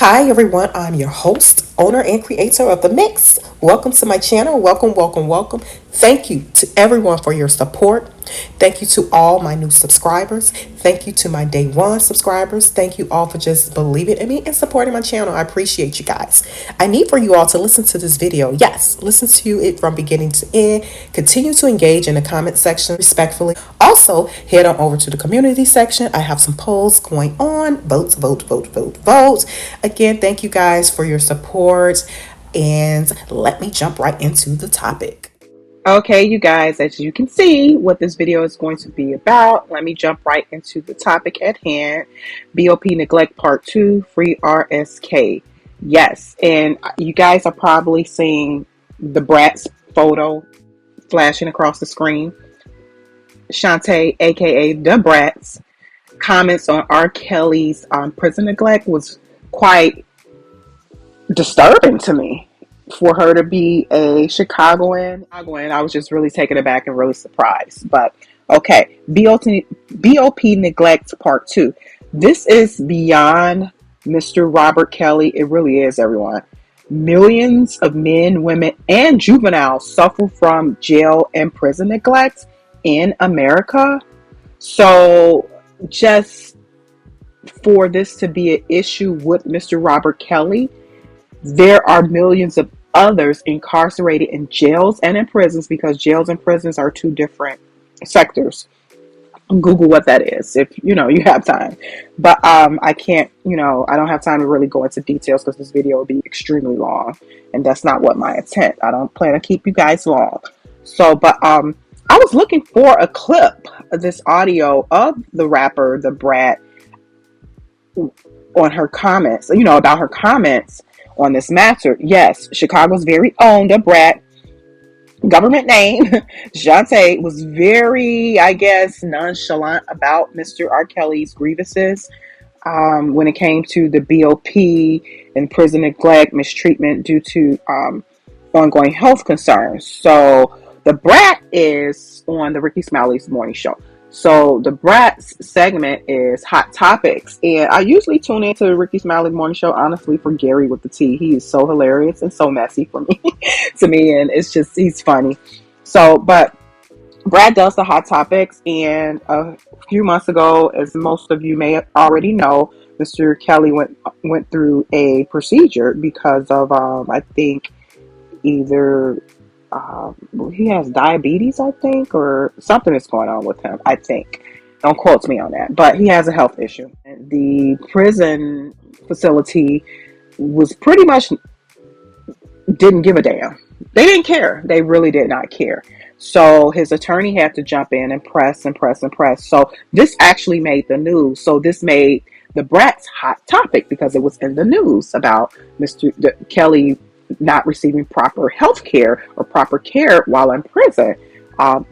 Hi everyone, I'm your host, owner, and creator of The Mix. Welcome to my channel. Welcome, welcome, welcome. Thank you to everyone for your support. Thank you to all my new subscribers. Thank you to my day one subscribers. Thank you all for just believing in me and supporting my channel. I appreciate you guys. I need for you all to listen to this video. Yes, listen to it from beginning to end. Continue to engage in the comment section respectfully. Also, head on over to the community section. I have some polls going on. Vote, vote, vote, vote, vote. Again, thank you guys for your support. And let me jump right into the topic. Okay, you guys, as you can see what this video is going to be about, let me jump right into the topic at hand. B.O.P neglect part 2, free RSK. Yes, and you guys are probably seeing the Bratz photo flashing across the screen. Shantae, aka the Bratz, comments on R. Kelly's prison neglect was quite disturbing to me. For her to be a Chicagoan, I was just really taken aback and really surprised. But okay, BOP neglect part 2. This is beyond Mr. Robert Kelly. It really is, everyone. Millions of men, women, and juveniles suffer from jail and prison neglect in America. So just for this to be an issue with Mr. Robert Kelly, there are millions of others incarcerated in jails and in prisons, because jails and prisons are two different sectors. Google what that is if you have time. But I can't, I don't have time to really go into details because this video will be extremely long, and that's not what my intent. I don't plan to keep you guys long. So, but I was looking for a clip of this audio of the rapper, the Brat, on her comments, about her comments on this matter. Yes, Chicago's very own the Brat, government name, Shantae, was very, I guess, nonchalant about Mr. R. Kelly's grievances when it came to the BOP and prison neglect, mistreatment due to ongoing health concerns. So the Brat is on the Ricky Smiley's morning show. So the Brat's segment is Hot Topics. And I usually tune into the Ricky Smiley morning show, honestly, for Gary with the T. He is so hilarious and so messy for me, to me. And it's just, he's funny. So, but Brad does the Hot Topics. And a few months ago, as most of you may already know, Mr. Kelly went through a procedure because of, I think, either he has diabetes, I think, or something is going on with him, I think. Don't quote me on that, but he has a health issue. The prison facility was pretty much didn't give a damn. They didn't care. They really did not care. So his attorney had to jump in and press and press and press. So this actually made the news. So this made the Brat's hot topic because it was in the news about Mr. Kelly not receiving proper health care or proper care while in prison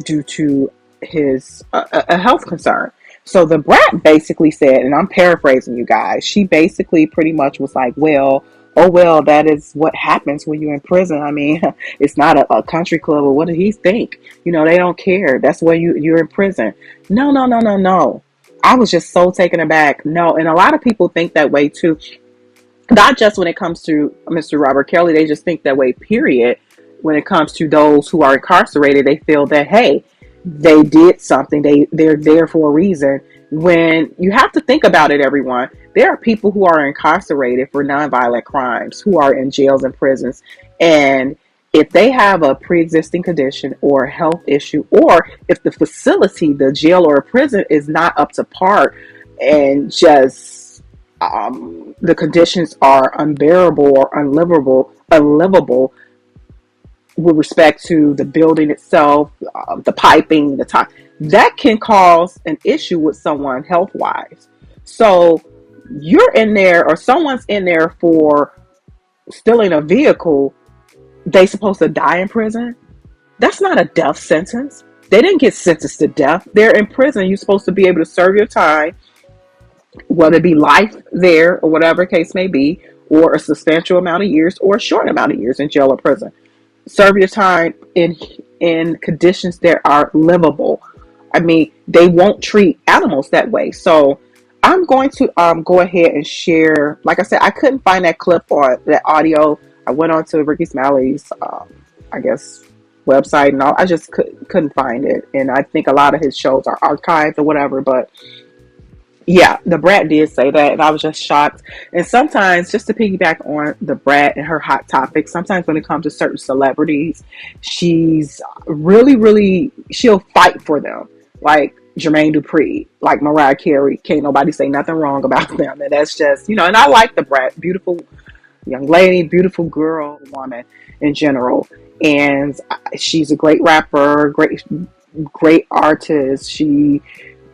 due to his a health concern. So the Brat basically said, and I'm paraphrasing you guys, she basically pretty much was like, well, oh well, that is what happens when you're in prison. I mean, it's not a country club, or what did he think? They don't care. That's where you're in prison. No, no, no, no, no. I was just so taken aback. No, and a lot of people think that way too. Not just when it comes to Mr. Robert Kelly, they just think that way, period. When it comes to those who are incarcerated, they feel that, hey, they did something. They're there for a reason. When you have to think about it, everyone, there are people who are incarcerated for nonviolent crimes, who are in jails and prisons. And if they have a pre-existing condition or a health issue, or if the facility, the jail or prison, is not up to par, and just the conditions are unbearable or unlivable with respect to the building itself, the piping, the top, that can cause an issue with someone health-wise. So you're in there, or someone's in there for stealing a vehicle. They supposed to die in prison? That's not a death sentence. They didn't get sentenced to death. They're in prison. You're supposed to be able to serve your time, whether it be life there or whatever case may be, or a substantial amount of years or a short amount of years in jail or prison. Serve your time in conditions that are livable. I mean, they won't treat animals that way. So I'm going to go ahead and share. Like I said, I couldn't find that clip or that audio. I went on to Ricky Smiley's, I guess, website and all. I just couldn't find it, and I think a lot of his shows are archived or whatever. But yeah, the Brat did say that, and I was just shocked. And sometimes, just to piggyback on the Brat and her hot topics, sometimes when it comes to certain celebrities, she's really, really, she'll fight for them. Like Jermaine Dupri, like Mariah Carey, can't nobody say nothing wrong about them. And that's just, and I like the Brat, beautiful young lady, beautiful girl, woman in general. And she's a great rapper, great artist. She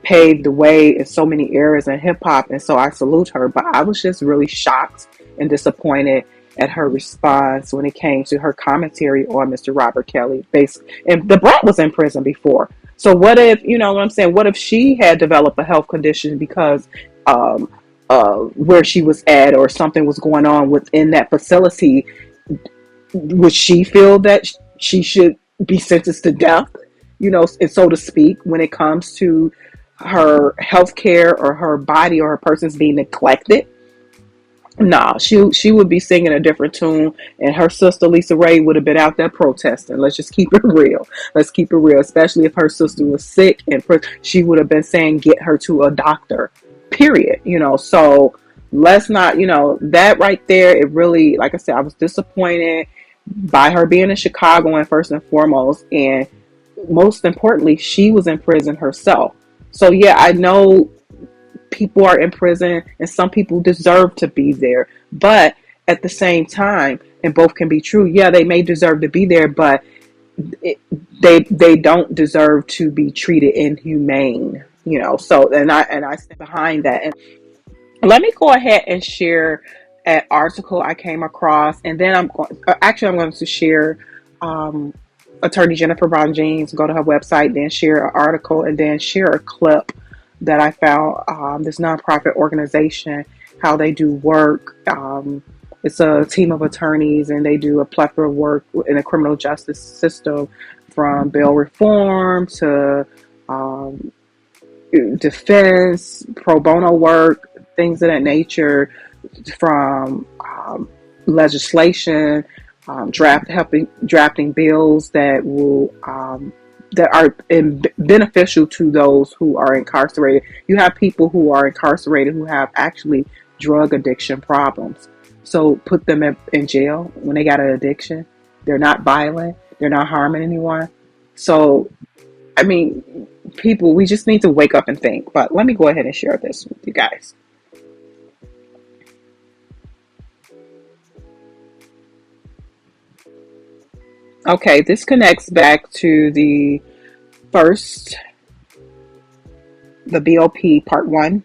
paved the way in so many areas in hip hop, and so I salute her. But I was just really shocked and disappointed at her response when it came to her commentary on Mr. Robert Kelly. And the Brat was in prison before. So what if, what I'm saying, what if she had developed a health condition because um, where she was at, or something was going on within that facility? Would she feel that she should be sentenced to death, and so to speak, when it comes to her health care or her body or her person's being neglected? No, she would be singing a different tune, and her sister Lisa Ray would have been out there protesting. Let's just keep it real. Let's keep it real, especially if her sister was sick, and she would have been saying, "Get her to a doctor." Period. So let's not, that right there. It really, like I said, I was disappointed by her being in Chicago, and first and foremost, and most importantly, she was in prison herself. So yeah, I know people are in prison and some people deserve to be there, but at the same time, and both can be true, yeah, they may deserve to be there, but it, they don't deserve to be treated inhumane. So and I stand behind that. And let me go ahead and share an article I came across, and then I'm going to share um, Attorney Jennifer Von Jeans. Go to her website, then share an article, and then share a clip that I found. This nonprofit organization, how they do work. It's a team of attorneys, and they do a plethora of work in the criminal justice system, from bail reform to um, defense, pro bono work, things of that nature, from legislation, drafting bills that will that are beneficial to those who are incarcerated. You have people who are incarcerated who have actually drug addiction problems. So put them in jail when they got an addiction. They're not violent. They're not harming anyone. So, I mean, people, we just need to wake up and think. But let me go ahead and share this with you guys. Okay, this connects back to first, the B.O.P. Part 1.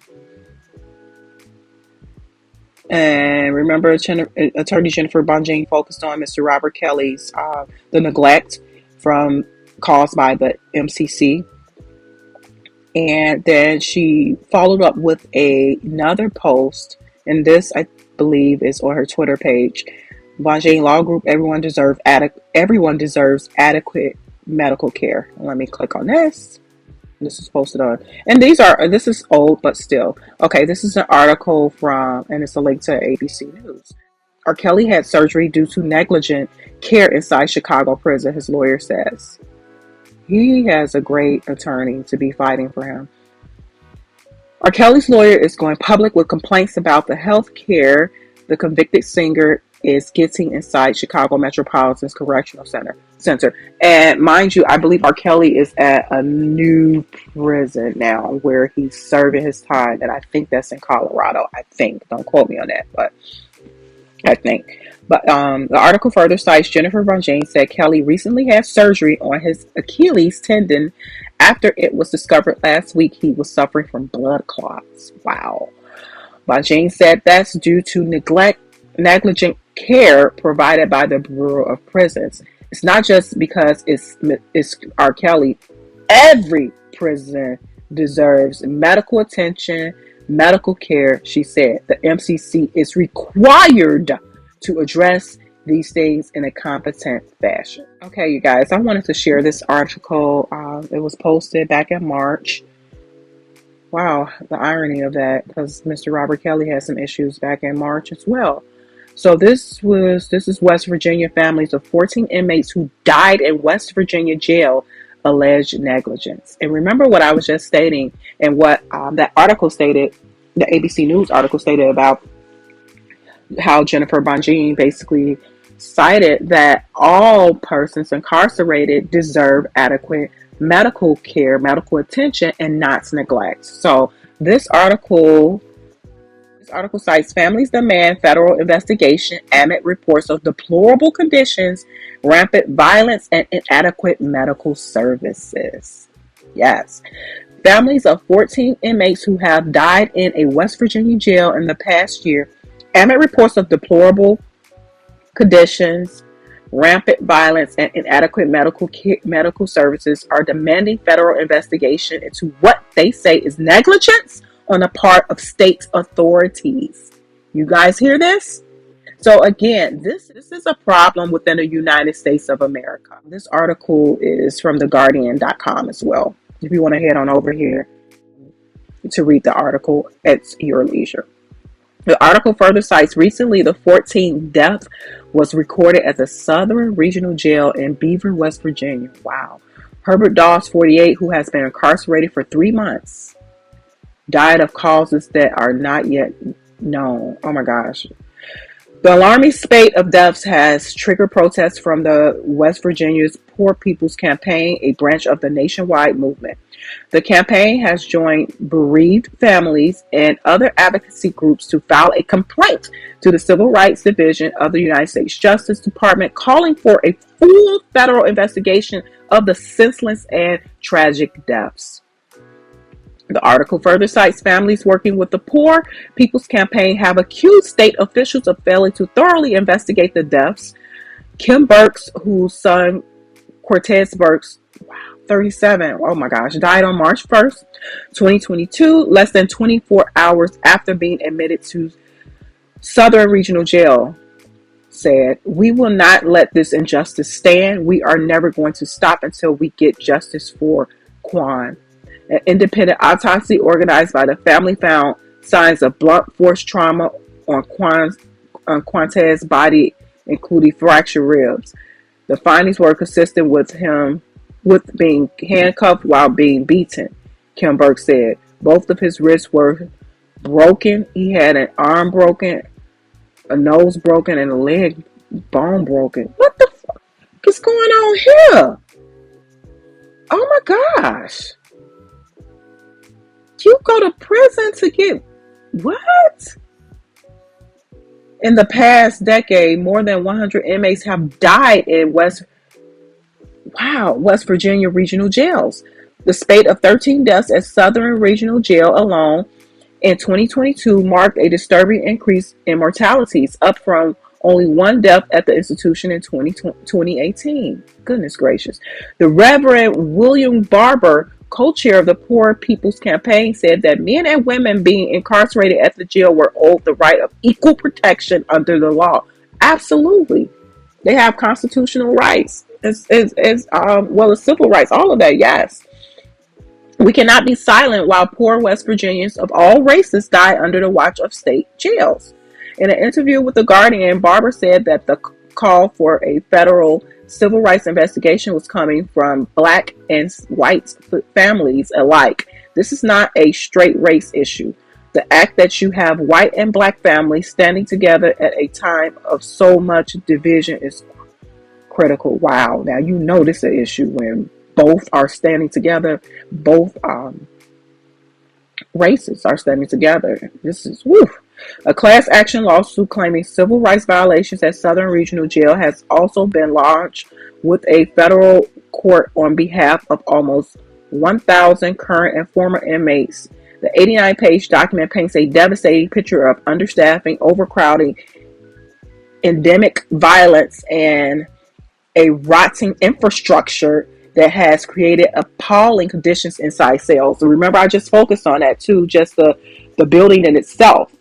And remember, Attorney Jennifer Bonjean focused on Mr. Robert Kelly's the neglect from caused by the MCC. And then she followed up with another post, and this, I believe, is on her Twitter page. Bonjean Law Group, everyone deserves adequate medical care. Let me click on this. This is posted on, and this is old, but still. Okay, this is an article from, and it's a link to ABC News. R. Kelly had surgery due to negligent care inside Chicago prison, his lawyer says. He has a great attorney to be fighting for him. R. Kelly's lawyer is going public with complaints about the health care the convicted singer is getting inside Chicago Metropolitan's Correctional Center. And mind you, I believe R. Kelly is at a new prison now where he's serving his time, and I think that's in Colorado. I think. Don't quote me on that, but I think. But the article further cites Jennifer Von Jane said Kelly recently had surgery on his Achilles tendon after it was discovered last week he was suffering from blood clots. Wow. Von Jane said that's due to negligent care provided by the Bureau of Prisons. It's not just because it's R. Kelly. Every prison deserves medical attention, medical care, she said. The MCC is required to address these things in a competent fashion. Okay, you guys, I wanted to share this article. It was posted back in March. Wow, the irony of that, because Mr. Robert Kelly had some issues back in March as well. So this is West Virginia. Families of 14 inmates who died in West Virginia jail alleged negligence. And remember what I was just stating, and what that article stated, the ABC News article stated about how Jennifer Bonjean basically cited that all persons incarcerated deserve adequate medical care, medical attention, and not neglect. So this article cites families demand federal investigation amid reports of deplorable conditions, rampant violence, and inadequate medical services. Yes. Families of 14 inmates who have died in a West Virginia jail in the past year amid reports of deplorable conditions, rampant violence, and inadequate medical services are demanding federal investigation into what they say is negligence on the part of state authorities. You guys hear this? So again, this is a problem within the United States of America. This article is from theguardian.com as well. If you want to head on over here to read the article at your leisure. The article further cites recently the 14th death was recorded at the Southern Regional Jail in Beaver, West Virginia. Wow. Herbert Dawes, 48, who has been incarcerated for 3 months, died of causes that are not yet known. Oh my gosh. The alarming spate of deaths has triggered protests from the West Virginia's Poor People's Campaign, a branch of the nationwide movement. The campaign has joined bereaved families and other advocacy groups to file a complaint to the Civil Rights Division of the United States Justice Department, calling for a full federal investigation of the senseless and tragic deaths. The article further cites families working with the Poor People's Campaign have accused state officials of failing to thoroughly investigate the deaths. Kim Burks, whose son Cortez Burks, 37, oh my gosh, died on March 1st, 2022, less than 24 hours after being admitted to Southern Regional Jail, said, "We will not let this injustice stand. We are never going to stop until we get justice for Quan." An independent autopsy organized by the family found signs of blunt force trauma on Quantez's body, including fractured ribs. The findings were consistent with him being handcuffed while being beaten, Kim Burke said. Both of his wrists were broken. He had an arm broken, a nose broken, and a leg bone broken. What the fuck is going on here? Oh my gosh. You go to prison to get what? In the past decade, more than 100 inmates have died in West Virginia regional jails. The spate of 13 deaths at Southern Regional Jail alone in 2022 marked a disturbing increase in mortalities, up from only one death at the institution in 2018. Goodness gracious. The Reverend William Barber, co-chair of the Poor People's Campaign, said that men and women being incarcerated at the jail were owed the right of equal protection under the law. Absolutely. They have constitutional rights. Well as civil rights, all of that, yes. We cannot be silent while poor West Virginians of all races die under the watch of state jails. In an interview with The Guardian, Barber said that the call for a federal civil rights investigation was coming from black and white families alike. This is not a straight race issue. The act that you have white and black families standing together at a time of so much division is critical. Wow. Now, you know this is an issue when both are standing together, both races are standing together. This is, woo. A class action lawsuit claiming civil rights violations at Southern Regional Jail has also been launched with a federal court on behalf of almost 1,000 current and former inmates. The 89-page document paints a devastating picture of understaffing, overcrowding, endemic violence, and a rotting infrastructure that has created appalling conditions inside cells. And remember, I just focused on that too, just the building in itself,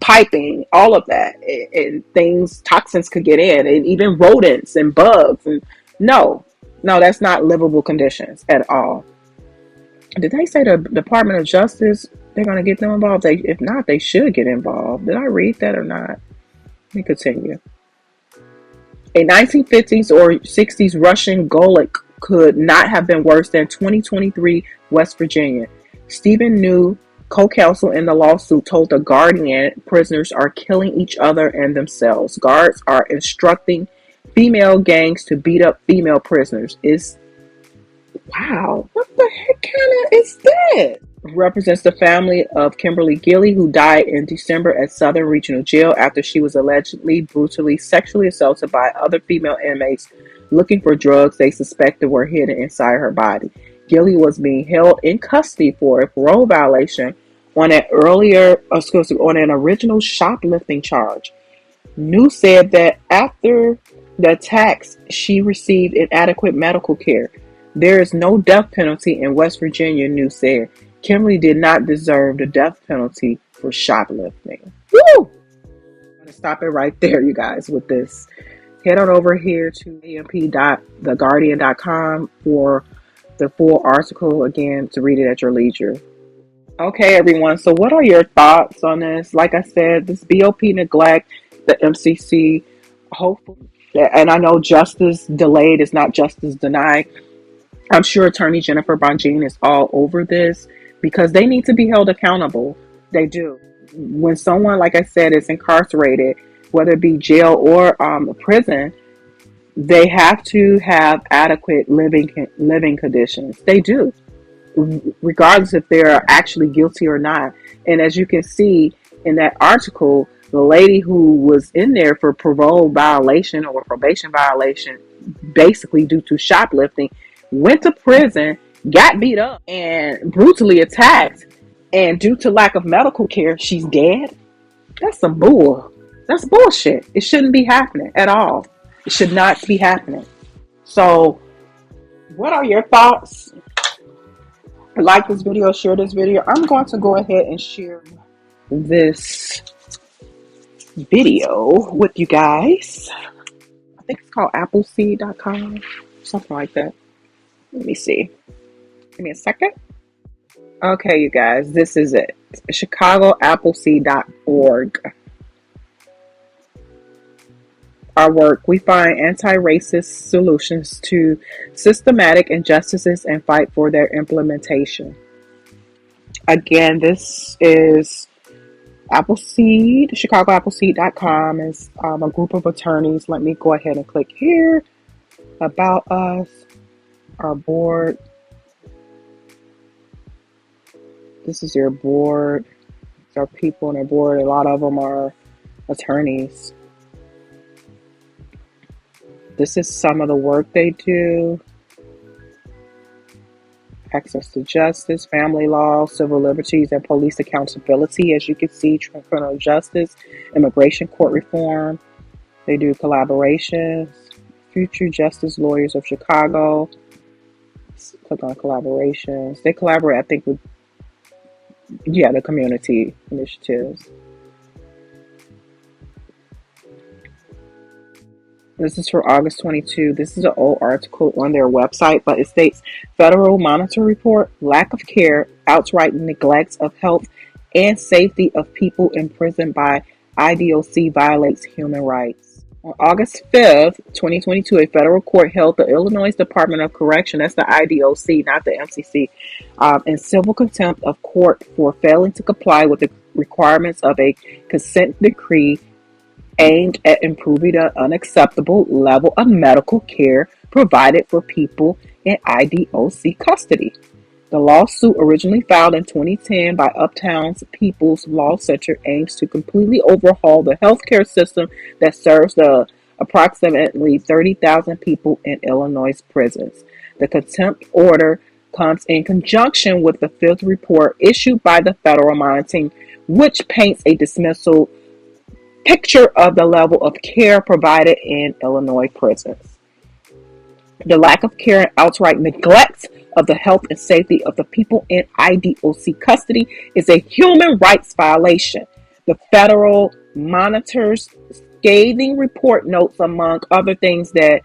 piping, all of that, and things, toxins could get in, and even rodents and bugs. And no, that's not livable conditions at all. Did they say the Department of Justice, they're going to get them involved? If not, they should get involved. Did I read that or not? Let me continue. A 1950s or 60s Russian Golik could not have been worse than 2023 West Virginia. Stephen New, co-counsel in the lawsuit, told The Guardian prisoners are killing each other and themselves. Guards are instructing female gangs to beat up female prisoners. Is wow, what the heck kind of is that? Represents the family of Kimberly Gilley, who died in December at Southern Regional Jail after she was allegedly brutally sexually assaulted by other female inmates looking for drugs they suspected were hidden inside her body. Gilley was being held in custody for a parole violation on on an original shoplifting charge. New said that after the attacks, she received inadequate medical care. There is no death penalty in West Virginia, New said. Kimberly did not deserve the death penalty for shoplifting. Woo! I'm going to stop it right there, you guys, with this. Head on over here to amp.theguardian.com for the full article, again, to read it at your leisure. Okay, everyone. So, what are your thoughts on this? Like I said, this B.O.P neglect, the MCC, hopefully, and I know justice delayed is not justice denied. I'm sure Attorney Jennifer Bonjean is all over this because they need to be held accountable. They do. When someone, like I said, is incarcerated, whether it be jail or prison, they have to have adequate living conditions. They do, regardless if they're actually guilty or not. And as you can see in that article, the lady who was in there for parole violation or probation violation, basically due to shoplifting, went to prison, got beat up, and brutally attacked. And due to lack of medical care, she's dead. That's some bull. That's bullshit. It shouldn't be happening at all. It should not be happening. So, what are your thoughts? Like this video, share this video. I'm going to go ahead and share this video with you guys. I think it's called appleseed.com, something like that. Let me see. Give me a second. Okay, you guys, this is it. ChicagoAppleseed.org. Our work, we find anti-racist solutions to systematic injustices and fight for their implementation. Again, this is Appleseed. ChicagoAppleseed.com is a group of attorneys. Let me go ahead and click here. About us, our board. This is your board. These are people on our board. A lot of them are attorneys. This is some of the work they do. Access to justice, family law, civil liberties, and police accountability. As you can see, criminal justice, immigration court reform. They do collaborations. Future Justice Lawyers of Chicago. Click on collaborations. They collaborate, I think, with the community initiatives. This is for August 22. This is an old article on their website, but it states Federal Monitor Report, lack of care, outright neglect of health and safety of people imprisoned by IDOC violates human rights. On August 5th, 2022, a federal court held the Illinois Department of Correction, that's the IDOC, not the MCC, in civil contempt of court for failing to comply with the requirements of a consent decree aimed at improving the unacceptable level of medical care provided for people in IDOC custody. The lawsuit, originally filed in 2010 by Uptown's People's Law Center, aims to completely overhaul the healthcare system that serves the approximately 30,000 people in Illinois prisons. The contempt order comes in conjunction with the fifth report issued by the Federal Monitoring, which paints a dismissal picture of the level of care provided in Illinois prisons. The lack of care and outright neglect of the health and safety of the people in IDOC custody is a human rights violation. The federal monitor's scathing report notes, among other things, that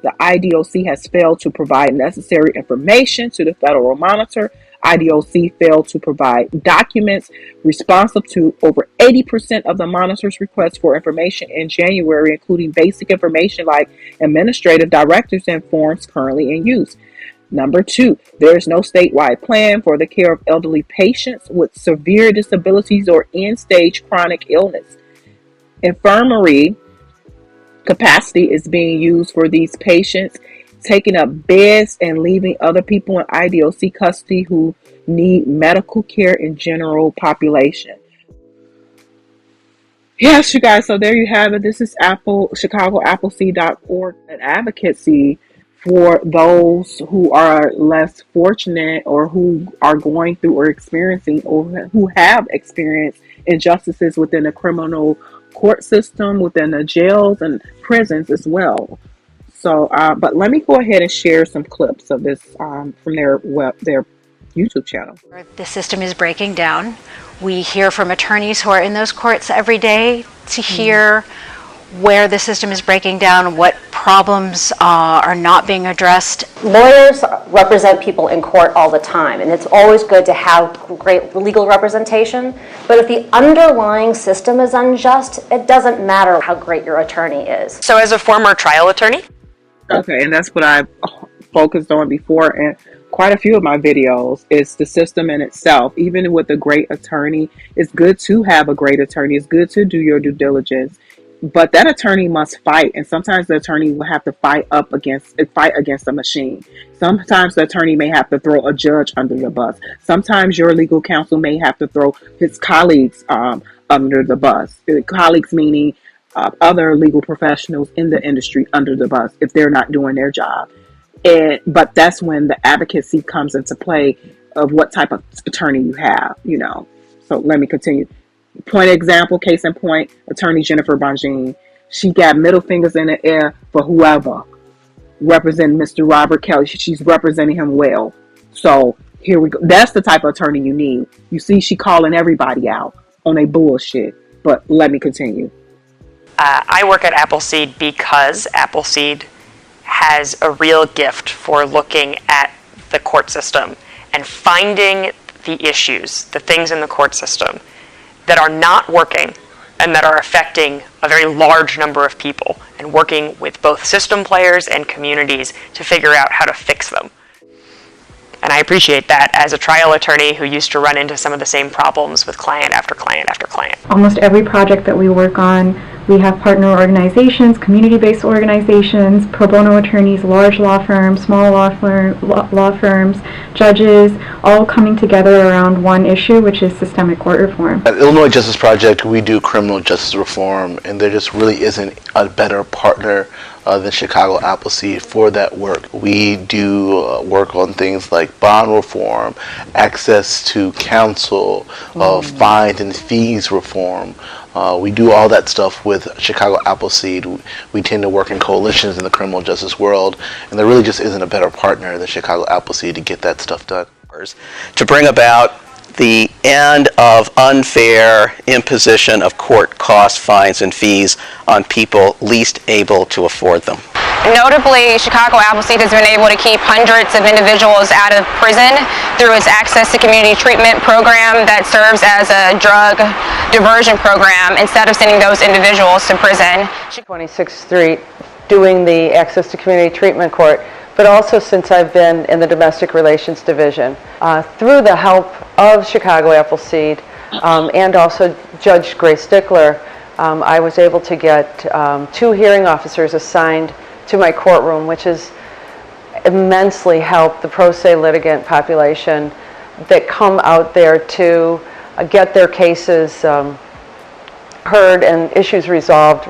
the IDOC has failed to provide necessary information to the federal monitor IDOC failed to provide documents responsive to over 80% of the monitor's requests for information in January, including basic information like administrative directives and forms currently in use. Number two, there is no statewide plan for the care of elderly patients with severe disabilities or end-stage chronic illness. Infirmary capacity is being used for these patients, taking up beds and leaving other people in IDOC custody who need medical care in general population. Yes, you guys, so there you have it. This is ChicagoAppleseed.org, an advocacy for those who are less fortunate or who are going through or experiencing or who have experienced injustices within the criminal court system, within the jails and prisons as well. So, but let me go ahead and share some clips of this from their YouTube channel. The system is breaking down. We hear from attorneys who are in those courts every day to hear where the system is breaking down, what problems are not being addressed. Lawyers represent people in court all the time, and it's always good to have great legal representation. But if the underlying system is unjust, it doesn't matter how great your attorney is. So as a former trial attorney? Okay, and that's what I've focused on before, and quite a few of my videos is the system in itself. Even with a great attorney, it's good to have a great attorney. It's good to do your due diligence, but that attorney must fight, and sometimes the attorney will have to fight against a machine. Sometimes the attorney may have to throw a judge under the bus. Sometimes your legal counsel may have to throw his colleagues under the bus. Colleagues meaning other legal professionals in the industry under the bus if they're not doing their job. But that's when the advocacy comes into play of what type of attorney you have, So let me continue. Point example, case in point, attorney Jennifer Bonjean. She got middle fingers in the air for whoever representing Mr. Robert Kelly. She's representing him well. So here we go. That's the type of attorney you need. You see, she calling everybody out on a bullshit. But let me continue. I work at Appleseed because Appleseed has a real gift for looking at the court system and finding the issues, the things in the court system that are not working and that are affecting a very large number of people, and working with both system players and communities to figure out how to fix them. And I appreciate that as a trial attorney who used to run into some of the same problems with client after client after client. Almost every project that we work on, we have partner organizations, community-based organizations, pro bono attorneys, large law firms, small law firms, judges, all coming together around one issue, which is systemic court reform. At Illinois Justice Project, we do criminal justice reform, and there just really isn't a better partner than Chicago Appleseed for that work. We do work on things like bond reform, access to counsel, fines and fees reform. We do all that stuff with Chicago Appleseed. We tend to work in coalitions in the criminal justice world, and there really just isn't a better partner than Chicago Appleseed to get that stuff done. To bring about the end of unfair imposition of court costs, fines, and fees on people least able to afford them. Notably, Chicago Appleseed has been able to keep hundreds of individuals out of prison through its Access to Community Treatment program that serves as a drug diversion program instead of sending those individuals to prison. 26th Street doing the Access to Community Treatment Court, but also since I've been in the Domestic Relations Division. Through the help of Chicago Appleseed and also Judge Grace Stickler, I was able to get 2 hearing officers assigned to my courtroom, which has immensely helped the pro se litigant population that come out there to get their cases heard and issues resolved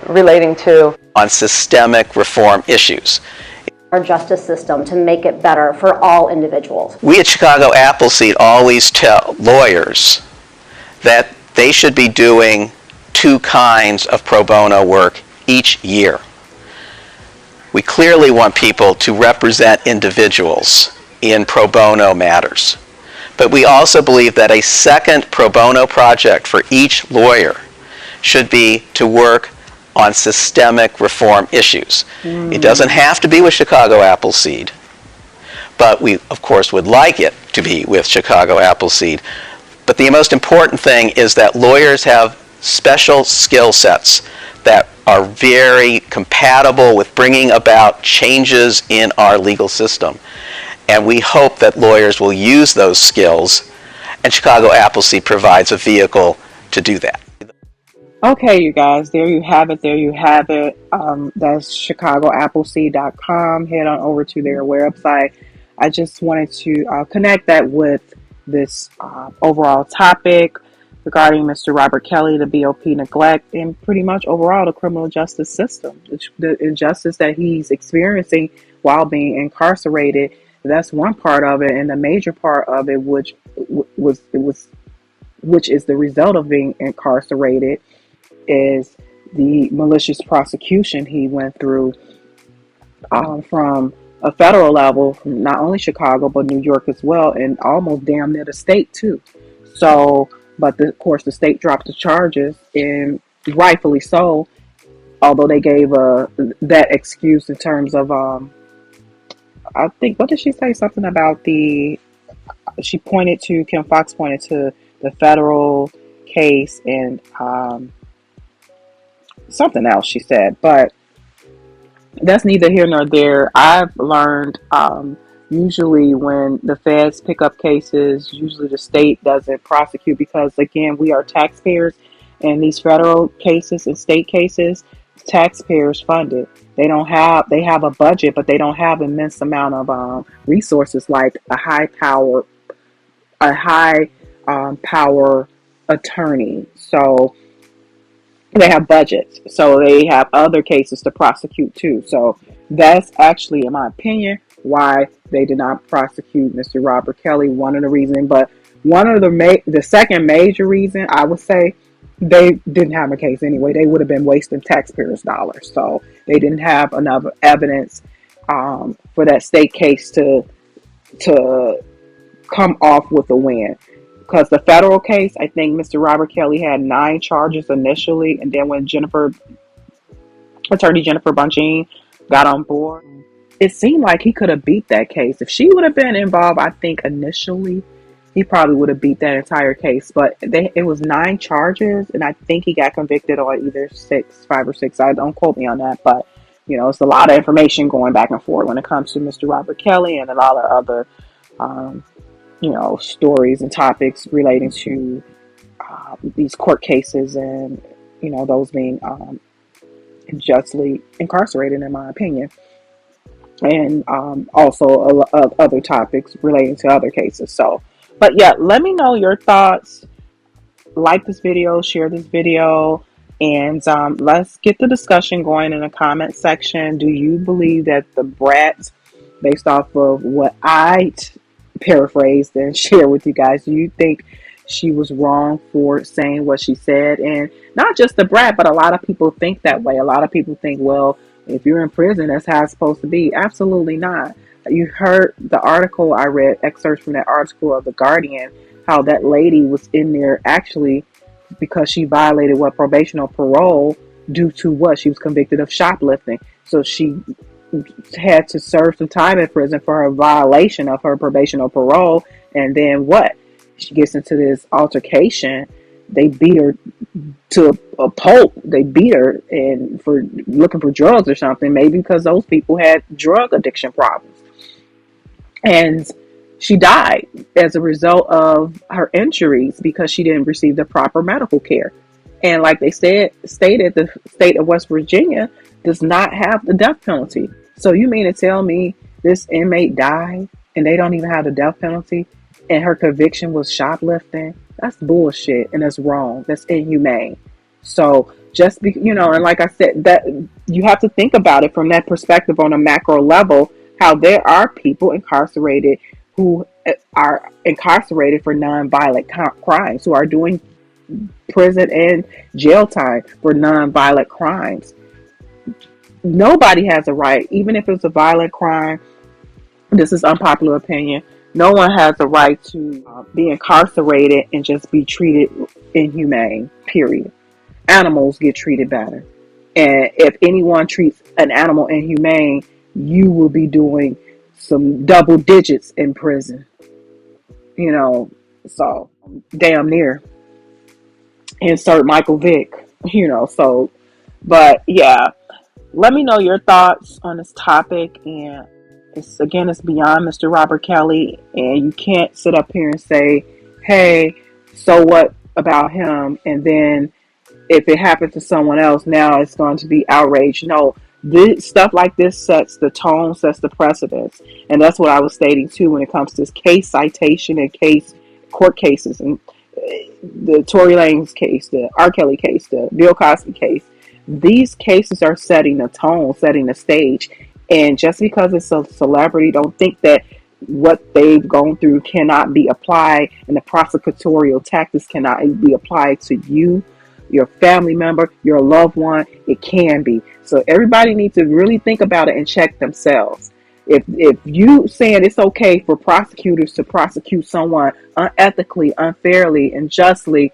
relating to on systemic reform issues. Our justice system to make it better for all individuals. We at Chicago Appleseed always tell lawyers that they should be doing 2 kinds of pro bono work each year. We clearly want people to represent individuals in pro bono matters. But we also believe that a second pro bono project for each lawyer should be to work on systemic reform issues. It doesn't have to be with Chicago Appleseed, but we, of course, would like it to be with Chicago Appleseed. But the most important thing is that lawyers have special skill sets that are very compatible with bringing about changes in our legal system. And we hope that lawyers will use those skills, and Chicago Appleseed provides a vehicle to do that. Okay, you guys, there you have it. There you have it. That's chicagoappleseed.com. Head on over to their website. I just wanted to connect that with this overall topic regarding Mr. Robert Kelly, the B.O.P neglect, and pretty much overall the criminal justice system, the injustice that he's experiencing while being incarcerated. That's one part of it, and the major part of it, which is the result of being incarcerated, is the malicious prosecution he went through from a federal level, from not only Chicago but New York as well, and almost damn near the state too. So, but of course the state dropped the charges, and rightfully so. Although they gave that excuse in terms of I think, what did she say? Something about Kim Foxx pointed to the federal case and something else she said, but that's neither here nor there. I've learned usually when the feds pick up cases, usually the state doesn't prosecute because, again, we are taxpayers, and these federal cases and state cases, taxpayers fund it. They have a budget, but they don't have immense amount of resources like a high power attorney. So they have budgets, so they have other cases to prosecute too. So that's actually, in my opinion, why they did not prosecute Mr. Robert Kelly. One of the reasons, but one of the second major reason, I would say, they didn't have a case anyway. They would have been wasting taxpayers' dollars. So they didn't have enough evidence for that state case to come off with a win. Because the federal case, I think Mr. Robert Kelly had 9 charges initially, and then when Attorney Jennifer Bunchine got on board, it seemed like he could have beat that case. If she would have been involved, I think initially he probably would have beat that entire case. But it was 9 charges, and I think he got convicted on either 5 or 6. I don't quote me on that, but it's a lot of information going back and forth when it comes to Mr. Robert Kelly and a lot of other stories and topics relating to these court cases and, those being justly incarcerated, in my opinion. And also other topics relating to other cases. So, but yeah, let me know your thoughts. Like this video, share this video, and let's get the discussion going in the comment section. Do you believe that the brat, based off of what I paraphrased and share with you guys, do you think she was wrong for saying what she said? And not just the brat, but a lot of people think that way. A lot of people think, well, if you're in prison, that's how it's supposed to be. Absolutely not. You heard the article I read, excerpts from that article of The Guardian, how that lady was in there actually because she violated probation or parole due to what? She was convicted of shoplifting. So she had to serve some time in prison for her violation of her probation or parole. And then what? She gets into this altercation. They beat her to a pulp. They beat her and for looking for drugs or something, maybe because those people had drug addiction problems. And she died as a result of her injuries because she didn't receive the proper medical care. And like they stated, the state of West Virginia does not have the death penalty. So you mean to tell me this inmate died and they don't even have the death penalty, and her conviction was shoplifting? That's bullshit, and that's wrong. That's inhumane. So and like I said, that you have to think about it from that perspective on a macro level, how there are people incarcerated who are incarcerated for non-violent crimes, who are doing prison and jail time for non-violent crimes. Nobody has a right, even if it's a violent crime. This is unpopular opinion. No one has a right to be incarcerated and just be treated inhumane, period. Animals get treated better. And if anyone treats an animal inhumane, you will be doing some double digits in prison, so damn near insert Michael Vick, so, but yeah, let me know your thoughts on this topic. And it's beyond Mr. Robert Kelly, and you can't sit up here and say, hey, so what about him? And then if it happened to someone else, now it's going to be outrage. No, this stuff like this sets the tone, sets the precedence. And that's what I was stating too when it comes to case citation and court cases. And the Tory Lanez case, the R. Kelly case, the Bill Cosby case. These cases are setting the tone, setting the stage. And just because it's a celebrity, don't think that what they've gone through cannot be applied, and the prosecutorial tactics cannot be applied to you, your family member, your loved one. It can be. So everybody needs to really think about it and check themselves. If you saying it's okay for prosecutors to prosecute someone unethically, unfairly, unjustly,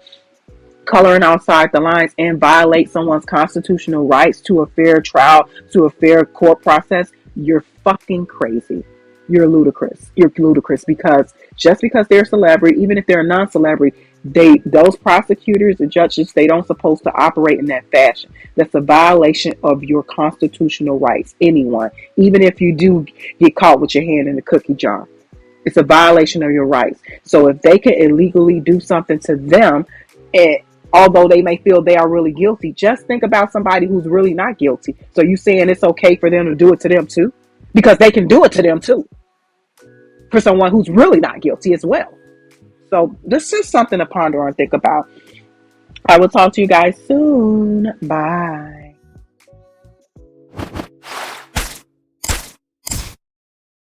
coloring outside the lines, and violate someone's constitutional rights to a fair trial, to a fair court process, you're fucking crazy. You're ludicrous. You're ludicrous, because just because they're a celebrity, even if they're a non-celebrity, those prosecutors and judges, they don't supposed to operate in that fashion. That's a violation of your constitutional rights. Anyone, even if you do get caught with your hand in the cookie jar, it's a violation of your rights. So if they can illegally do something to them, and although they may feel they are really guilty, just think about somebody who's really not guilty. So you saying it's okay for them to do it to them too? Because they can do it to them too, for someone who's really not guilty as well. So this is something to ponder and think about. I will talk to you guys soon. Bye.